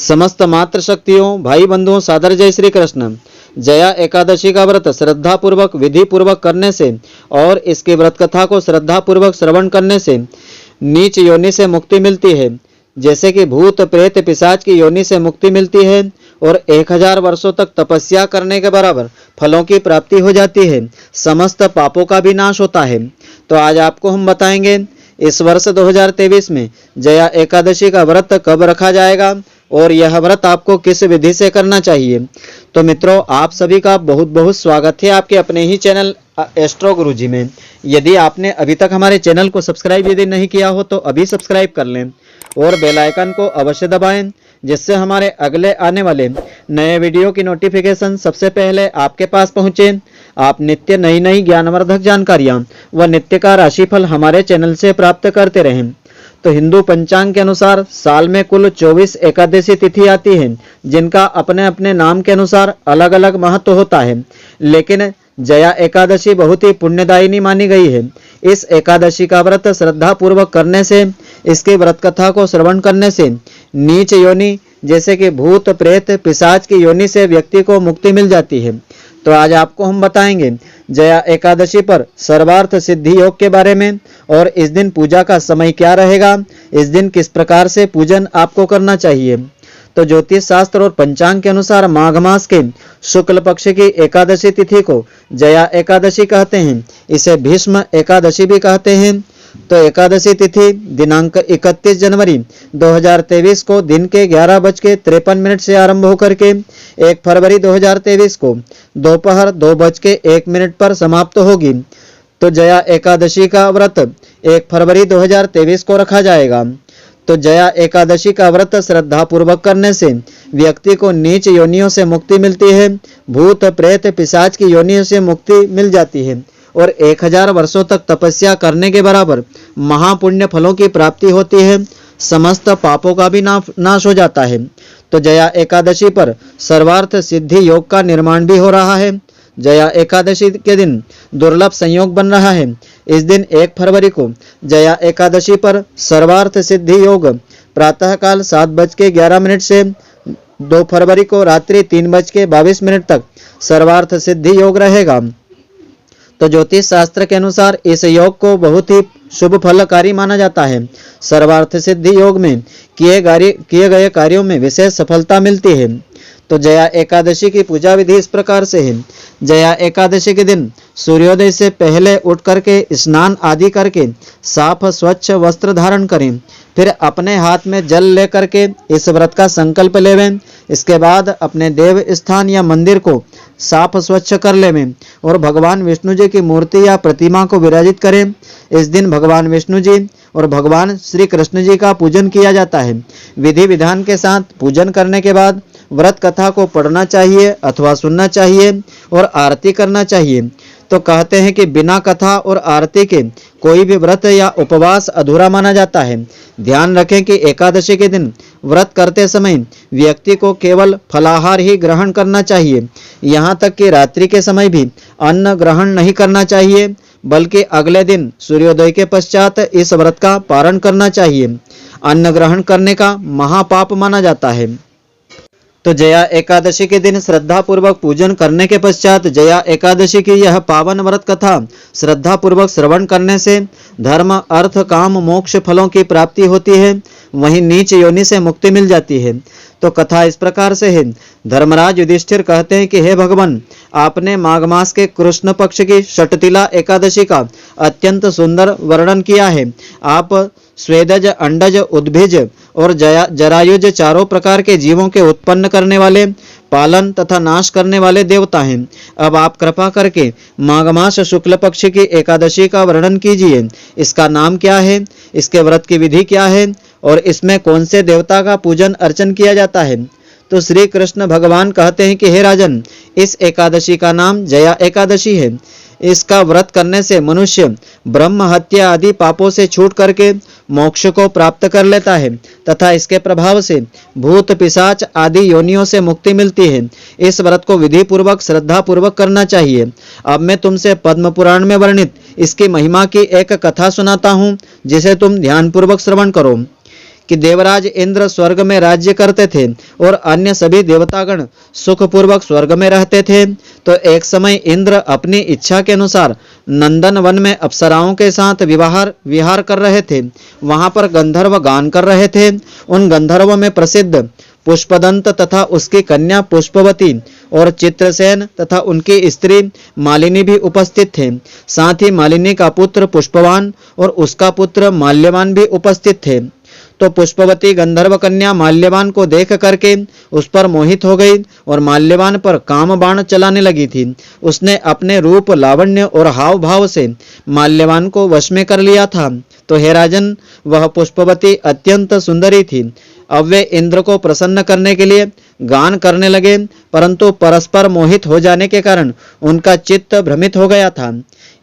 समस्त मातृ शक्तियों, भाई बंधुओं, सादर जय श्री कृष्ण। जया एकादशी का व्रत श्रद्धा पूर्वक, विधि पूर्वक करने से और इसकी व्रत कथा को श्रद्धा पूर्वक श्रवण करने से नीच योनि से मुक्ति मिलती है। जैसे कि भूत प्रेत पिशाच की योनि से मुक्ति मिलती है और 1000 वर्षों तक तपस्या करने के बराबर फलों की प्राप्ति हो जाती है। समस्त पापों का भी नाश होता है। तो आज आपको हम बताएंगे इस वर्ष 2023 में जया एकादशी का व्रत कब रखा जाएगा और यह व्रत आपको किस विधि से करना चाहिए। तो मित्रों, आप सभी का बहुत बहुत स्वागत है आपके अपने ही चैनल एस्ट्रो गुरुजी में। यदि आपने अभी तक हमारे चैनल को सब्सक्राइब यदि नहीं किया हो तो अभी सब्सक्राइब कर लें और बेल आइकन को अवश्य दबाएं, जिससे हमारे अगले आने वाले नए वीडियो की नोटिफिकेशन सबसे पहले आपके पास पहुंचे। आप नित्य नई नई ज्ञानवर्धक जानकारियां व नित्य का राशिफल हमारे चैनल से प्राप्त करते रहें। तो हिंदू पंचांग के अनुसार साल में कुल 24 एकादशी तिथि आती है, जिनका अपने अपने नाम के अनुसार अलग अलग महत्व होता है। लेकिन जया एकादशी बहुत ही पुण्यदायिनी मानी गई है। इस एकादशी का व्रत श्रद्धा पूर्वक करने से, इसकी व्रत कथा को श्रवण करने से नीच योनि जैसे कि भूत प्रेत पिशाच की योनि से व्यक्ति को मुक्ति मिल जाती है। तो आज आपको हम बताएंगे जया एकादशी पर सर्वार्थ सिद्धि योग के बारे में और इस दिन पूजा का समय क्या रहेगा, इस दिन किस प्रकार से पूजन आपको करना चाहिए। तो ज्योतिष शास्त्र और पंचांग के अनुसार माघ मास के शुक्ल पक्ष की एकादशी तिथि को जया एकादशी कहते हैं। इसे भीष्म एकादशी भी कहते हैं। तो एकादशी तिथि दिनांक 31 जनवरी 2023 को दिन के 11:53 से आरंभ होकर के 1 फरवरी 2023 को दोपहर 2:01 पर समाप्त होगी। तो जया एकादशी का व्रत 1 फरवरी 2023 को रखा जाएगा। तो जया एकादशी का व्रत श्रद्धा पूर्वक करने से व्यक्ति को नीच योनियों से मुक्ति मिलती है, भूत प्रेत पिशाच की योनियों से मुक्ति मिल जाती है और 1000 वर्षों तक तपस्या करने के बराबर महापुण्य फलों की प्राप्ति होती है। समस्त पापों का भी नाश हो जाता है। तो जया एकादशी पर सर्वार्थ सिद्धि योग का निर्माण भी हो रहा है। जया एकादशी के दिन दुर्लभ संयोग बन रहा है। इस दिन 1 फरवरी को जया एकादशी पर सर्वार्थ सिद्धि योग प्रातःकाल 7:11 से 2 फरवरी को रात्रि 3:22 तक सर्वार्थ सिद्धि योग रहेगा। तो ज्योतिष शास्त्र के अनुसार इस योग को बहुत ही शुभ फलकारी माना जाता है। सर्वार्थ सिद्धि योग में किए गए कार्यों में विशेष सफलता मिलती है। तो जया एकादशी की पूजा विधि इस प्रकार से है। जया एकादशी के दिन सूर्योदय से पहले उठ करके स्नान आदि करके साफ स्वच्छ वस्त्र धारण करें। फिर अपने हाथ में जल लेकर के इस व्रत का संकल्प लेवें। इसके बाद अपने देव स्थान या मंदिर को साफ स्वच्छ कर लेवें और भगवान विष्णु जी की मूर्ति या प्रतिमा को विराजित करें। इस दिन भगवान विष्णु जी और भगवान श्री कृष्ण जी का पूजन किया जाता है। विधि विधान के साथ पूजन करने के बाद व्रत कथा को पढ़ना चाहिए अथवा सुनना चाहिए और आरती करना चाहिए। तो कहते हैं कि बिना कथा और आरती के कोई भी व्रत या उपवास अधूरा माना जाता है। ध्यान रखें कि एकादशी के दिन व्रत करते समय व्यक्ति को केवल फलाहार ही ग्रहण करना चाहिए। यहाँ तक कि रात्रि के समय भी अन्न ग्रहण नहीं करना चाहिए, बल्कि अगले दिन सूर्योदय के पश्चात इस व्रत का पारण करना चाहिए। अन्न ग्रहण करने का महापाप माना जाता है। तो जया एकादशी के दिन श्रद्धा पूर्वक पूजन करने के पश्चात जया एकादशी की यह पावन व्रत कथा श्रद्धा पूर्वक श्रवण करने से धर्म अर्थ काम मोक्ष फलों की प्राप्ति होती है, वहीं नीच योनि से मुक्ति मिल जाती है। तो कथा इस प्रकार से है। धर्मराज युधिष्ठिर कहते हैं कि हे भगवान, आपने माघ मास के कृष्ण पक्ष की षटतिला एकादशी का अत्यंत सुंदर वर्णन किया है। आप स्वेदज, अंडज, उद्भिज और जरायुज चारों प्रकार के जीवों के उत्पन्न करने वाले, पालन तथा नाश करने वाले देवता हैं। अब आप कृपा करके माघ मास शुक्ल पक्ष की एकादशी का वर्णन कीजिए। इसका नाम क्या है, इसके व्रत की विधि क्या है और इसमें कौन से देवता का पूजन अर्चन किया जाता है। तो श्री कृष्ण भगवान कहते हैं कि हे राजन, इस एकादशी का नाम जया एकादशी है। इसका व्रत करने से मनुष्य ब्रह्म हत्या आदि पापों से छूट करके मोक्ष को प्राप्त कर लेता है तथा इसके प्रभाव से भूत पिशाच आदि योनियों से मुक्ति मिलती है। इस व्रत को विधि पूर्वक श्रद्धा पूर्वक करना चाहिए। अब मैं तुमसे पद्म पुराण में वर्णित इसकी महिमा की एक कथा सुनाता हूँ, जिसे तुम ध्यान पूर्वक श्रवण करो। कि देवराज इंद्र स्वर्ग में राज्य करते थे और अन्य सभी देवतागण सुखपूर्वक स्वर्ग में रहते थे। तो एक समय इंद्र अपनी इच्छा के अनुसार नंदन वन में अप्सराओं के साथ विहार कर रहे थे। वहां पर गंधर्व गान कर रहे थे। उन गंधर्वों में प्रसिद्ध पुष्पदंत तथा उसकी कन्या पुष्पवती और चित्रसेन तथा उनकी स्त्री मालिनी भी उपस्थित थे। साथ ही मालिनी का पुत्र पुष्पवान और उसका पुत्र माल्यवान भी उपस्थित थे। तो पुष्पवती गंधर्व कन्या माल्यवान को देख करके उस पर मोहित हो गई और माल्यवान पर काम बाण चलाने लगी थी। उसने अपने रूप, लावण्य और हाव भाव से माल्यवान को वश में कर लिया था। तो हे राजन, वह पुष्पवती अत्यंत सुंदरी थी। अब वे इंद्र को प्रसन्न करने के लिए गान करने लगे, परंतु परस्पर मोहित हो जाने के कारण उनका चित्त भ्रमित हो गया था।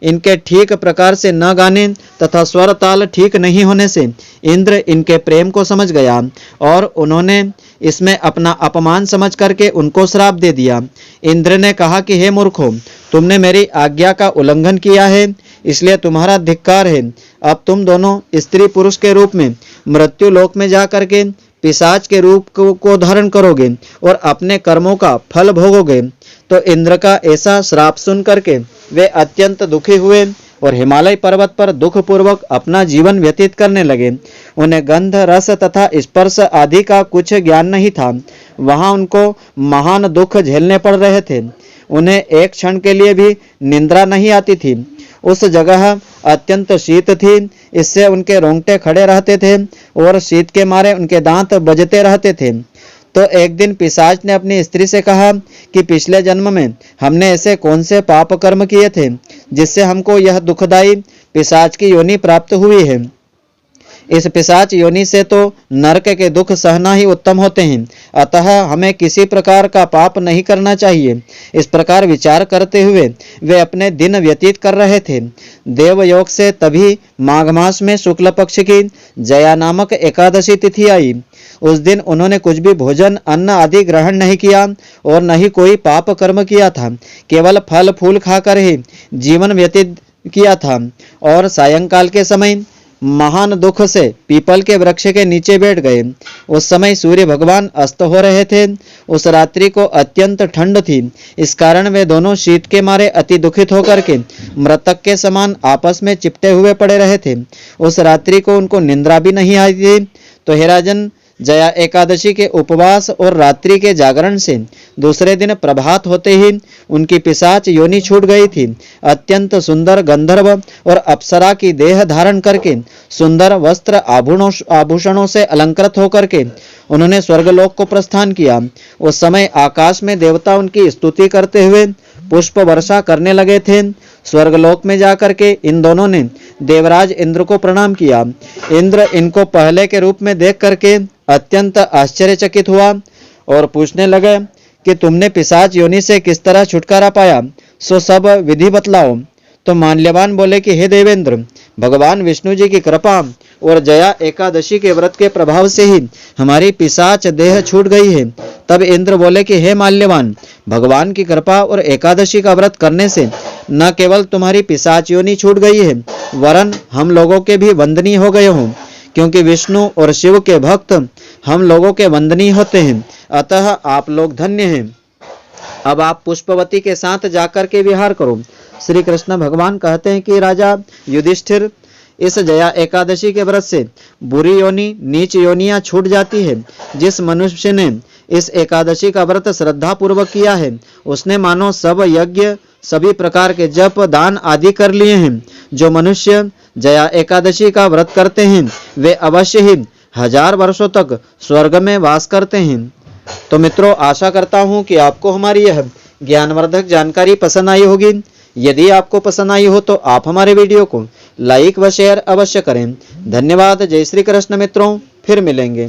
इनके ठीक प्रकार से न गाने तथा स्वर ताल ठीक नहीं होने से इंद्र इनके प्रेम को समझ गया और उन्होंने इसमें अपना अपमान समझ करके उनको श्राप दे दिया। इंद्र ने कहा कि हे मूर्खों, तुमने मेरी आज्ञा का उल्लंघन किया है, इसलिए तुम्हारा धिक्कार है। अब तुम दोनों स्त्री पुरुष के रूप में मृत्यु लोक में जा करके पिशाच के रूप को धारण करोगे और अपने कर्मों का फल भोगोगे। तो इंद्र का ऐसा श्राप सुन करके वे अत्यंत दुखी हुए और हिमालय पर्वत पर दुख पूर्वक अपना जीवन व्यतीत करने लगे। उन्हें गंध, रस तथा स्पर्श आदि का कुछ ज्ञान नहीं था। वहां उनको महान दुख झेलने पड़ रहे थे। उन्हें एक क्षण के लिए भी निंद्रा नहीं आती थी। उस जगह अत्यंत शीत थी, इससे उनके रोंगटे खड़े रहते थे और शीत के मारे उनके दांत बजते रहते थे। तो एक दिन पिशाच ने अपनी स्त्री से कहा कि पिछले जन्म में हमने ऐसे कौन से पाप कर्म किए थे जिससे हमको यह दुखदायी पिशाच की योनि प्राप्त हुई है। इस पिशाच योनि से तो नरक के दुख सहना ही उत्तम होते हैं, अतः हमें किसी प्रकार का पाप नहीं करना चाहिए। इस प्रकार विचार करते हुए वे अपने दिन व्यतीत कर रहे थे। देवयोग से तभी माघ मास में शुक्ल पक्ष की जया नामक एकादशी तिथि आई। उस दिन उन्होंने कुछ भी भोजन, अन्न आदि ग्रहण नहीं किया और न ही कोई पाप कर्म किया था। केवल फल फूल खाकर ही जीवन व्यतीत किया था और सायंकाल के समय महान दुख से पीपल के वृक्ष के नीचे बैठ गए। उस समय सूर्य भगवान अस्त हो रहे थे। उस रात्रि को अत्यंत ठंड थी, इस कारण वे दोनों शीत के मारे अति दुखित होकर के मृतक के समान आपस में चिपटे हुए पड़े रहे थे। उस रात्रि को उनको निंद्रा भी नहीं आई थी। तो हे राजन, जया एकादशी के उपवास और रात्रि के जागरण से दूसरे दिन प्रभात होते ही उनकी पिशाच योनि छूट गई थी। अत्यंत सुंदर गंधर्व और अप्सरा की देह धारण करके सुंदर वस्त्र आभूषणों से अलंकृत होकर के उन्होंने स्वर्गलोक को प्रस्थान किया। उस समय आकाश में देवता उनकी स्तुति करते हुए पुष्प वर्षा करने लगे थे। स्वर्गलोक में जाकर के इन दोनों ने देवराज इंद्र को प्रणाम किया। इंद्र इनको पहले के रूप में देख करके अत्यंत आश्चर्यचकित हुआ और पूछने लगे कि तुमने पिशाच योनि से किस तरह छुटकारा पाया, सो सब विधि बतलाओ। तो माल्यवान बोले कि हे देवेंद्र, भगवान विष्णु जी की कृपा और जया एकादशी के व्रत के प्रभाव से ही हमारी पिशाच देह छूट गई है। तब इंद्र बोले कि हे माल्यवान, भगवान की कृपा और एकादशी का व्रत करने से न केवल तुम्हारी पिशाच योनि छूट गई है, वरन हम लोगों के भी वंदनीय हो गए हो, क्योंकि विष्णु और शिव के भक्त हम लोगों के वंदनीय होते हैं, अतः आप लोग धन्य हैं। अब आप पुष्पवती के साथ जाकर के विहार करो। श्री कृष्ण भगवान कहते हैं कि राजा युधिष्ठिर, इस जया एकादशी के व्रत से बुरी योनि, नीच योनियां छूट जाती है। जिस मनुष्य ने इस एकादशी का व्रत श्रद्धा पूर्वक किया है, उसने मानो सब यज्ञ, सभी प्रकार के जप, दान आदि कर लिए हैं। जो मनुष्य जया एकादशी का व्रत करते हैं, वे अवश्य ही 1000 वर्षों तक स्वर्ग में वास करते हैं। तो मित्रों, आशा करता हूं कि आपको हमारी यह ज्ञानवर्धक जानकारी पसंद आई होगी। यदि आपको पसंद आई हो तो आप हमारे वीडियो को लाइक व शेयर अवश्य करें। धन्यवाद। जय श्री कृष्ण मित्रों, फिर मिलेंगे।